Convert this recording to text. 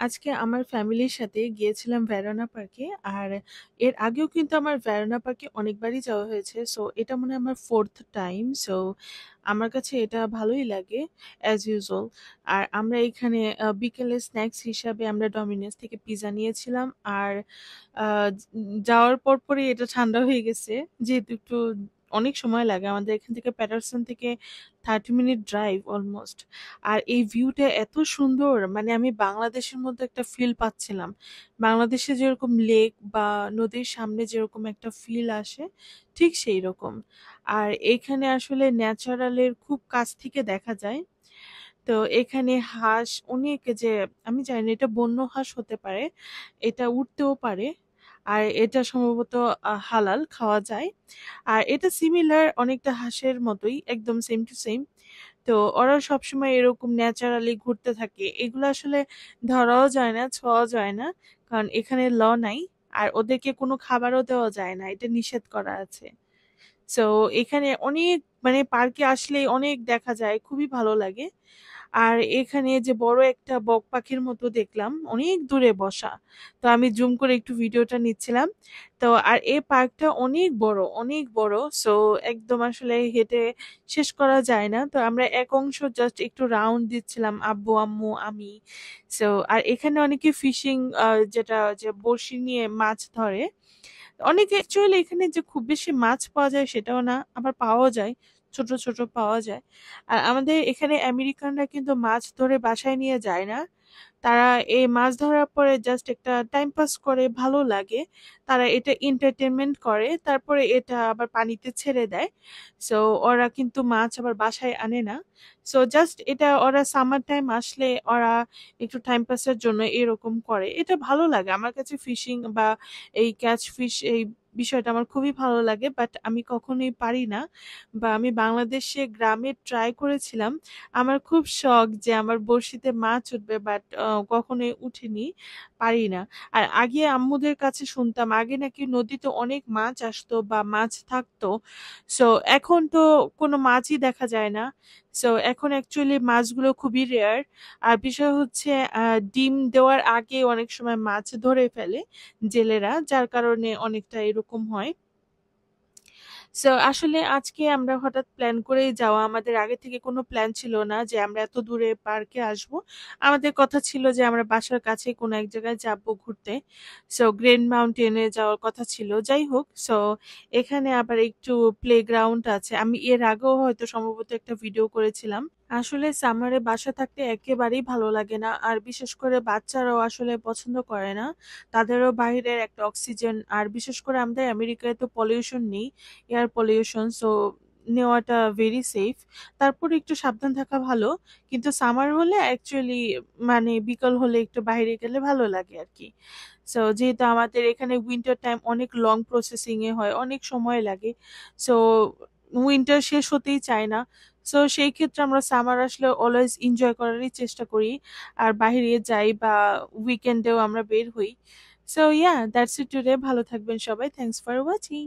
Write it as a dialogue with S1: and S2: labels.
S1: আজকে আমার ফ্যামিলির সাথে গিয়েছিলাম ভেরোনা পার্কে। আর এর আগেও কিন্তু আমার ভেরোনা পার্কে অনেকবারই যাওয়া হয়েছে। সো এটা মনে হয় আমার 4th টাইম। সো আমার কাছে এটা ভালোই লাগে অ্যাজ ইউজুয়াল। আর আমরা এখানে বিকেলে স্ন্যাক্স হিসাবে আমরা ডমিনোস থেকে পিজ্জা নিয়েছিলাম। আর যাওয়ার পরপরই এটা ঠান্ডা হয়ে গেছে। যেহেতু একটু অনেক সময় লাগে। আমাদের এখান থেকে প্যাটারসন থেকে 30 মিনিট ড্রাইভ অলমোস্ট। আর এই ভিউটা এত সুন্দর, মানে আমি বাংলাদেশের মধ্যে একটা ফিল পাচ্ছিলাম। বাংলাদেশে যেরকম লেক বা নদীর সামনে যেরকম একটা ফিল আসে, ঠিক সেই রকম। আর এখানে আসলে ন্যাচারালের খুব কাছ থেকে দেখা যায়। তো এখানে হাঁস অনেক, যে আমি জানি না এটা বন্য হাঁস হতে পারে, এটা উড়তেও পারে। আর এটা সম্ভবত হালাল, খাওয়া যায়। আর এটা সিমিলার অনেকটা হাঁসের মতোই, একদম সেম টু সেম। তো ওরা সবসময় এরকম ন্যাচারালি ঘুরতে থাকে। এগুলো আসলে ধরাও যায় না, ছোঁয়াও যায় না, কারণ এখানে ল নাই। আর ওদেরকে কোনো খাবারও দেওয়া যায় না, এটা নিষেধ করা আছে। সো এখানে অনেক, মানে পার্কে আসলেই অনেক দেখা যায়, খুবই ভালো লাগে। আর এখানে যে বড় একটা বক পাখির মতো দেখলাম অনেক দূরে বসা। তো আমি জুম করে একটু ভিডিওটা নিচ্ছিলাম। তো আর এই পার্কটা অনেক বড়, অনেক বড়। সো একদম আসলে হেঁটে শেষ করা যায় না। তো আমরা এক অংশ জাস্ট একটু রাউন্ড দিচ্ছিলাম, আব্বু আম্মু আমি। সো আর এখানে অনেকে ফিশিং, যেটা যে বড়শি নিয়ে মাছ ধরে। অনেকে অ্যাকচুয়ালি এখানে যে খুব বেশি মাছ পাওয়া যায় সেটাও না, আবার পাওয়াও যায়, ছোট ছোট পাওয়া যায়। আর আমাদের এখানে আমেরিকানরা কিন্তু মাছ ধরে বাসায় নিয়ে যায় না। তারা এই মাছ ধরার পরে জাস্ট একটা টাইম পাস করে, ভালো লাগে। তারা এটা এন্টারটেনমেন্ট করে, তারপরে এটা আবার পানিতে ছেড়ে দেয়। সো ওরা কিন্তু মাছ আবার বাসায় আনে না। সো জাস্ট এটা ওরা সামার টাইম আসলে ওরা একটু টাইম পাসের জন্য এরকম করে। এটা ভালো লাগে আমার কাছে। ফিশিং বা এই ক্যাচ ফিশ, এই বিষয়টা আমার খুবই ভালো লাগে, বাট আমি কখনোই পারি না। বা আমি বাংলাদেশে গ্রামে ট্রাই করেছিলাম। আমার খুব শখ যে আমার বড়শিতে মাছ উঠবে, বাট কখনোই উঠেনি, পারি না। আর আগে আম্মুদের কাছে শুনতাম আগে নাকি নদীতে অনেক মাছ আসতো বা মাছ থাকতো। সো এখন তো কোনো মাছই দেখা যায় না। সো এখন অ্যাকচুয়ালি মাছগুলো খুবই রেয়ার। আর বিষয় হচ্ছে ডিম দেওয়ার আগে অনেক সময় মাছ ধরে ফেলে জেলেরা, যার কারণে অনেকটা এরকম হয়। সো আসলে আজকে আমরা হঠাৎ প্ল্যান করেই যাওয়া, আমাদের আগে থেকে কোনো প্ল্যান ছিল না যে আমরা এত দূরে পার্কে আসব। আমাদের কথা ছিল যে আমরা বাসার কাছে কোনো এক জায়গায় যাব ঘুরতে। সো গ্র্যান্ড মাউন্টেনে যাওয়ার কথা ছিল, যাই হোক। সো এখানে আবার একটু প্লেগ্রাউন্ড আছে, আমি এর আগেও হয়তো সম্ভবত একটা ভিডিও করেছিলাম। আসলে সামারে বাসা থাকতে একেবারেই ভালো লাগে না, আর বিশেষ করে বাচ্চারাও আসলে পছন্দ করে না। তাদেরও বাইরের একটা অক্সিজেন, আর বিশেষ করে আমাদের আমেরিকায় তো পলিউশন নেই, এয়ার পলিউশন। সো নেওয়াটা ভেরি সেফ। তারপরে একটু সাবধান থাকা ভালো। কিন্তু সামার হলে অ্যাকচুয়ালি, মানে বিকাল হলে একটু বাইরে গেলে ভালো লাগে আর কি। সো যেহেতু আমাদের এখানে উইন্টার টাইম অনেক লং প্রসেসিং এ হয়, অনেক সময় লাগে। সো উইন্টার শেষ হতেই চায় না। সো সেই ক্ষেত্রে আমরা সামার আসলে অলওয়েজ এনজয় করারই চেষ্টা করি। আর বাইরে যাই বা উইকেন্ডেও আমরা বের হই। So yeah, that's it today. ভালো থাকবেন সবাই। Thanks for watching.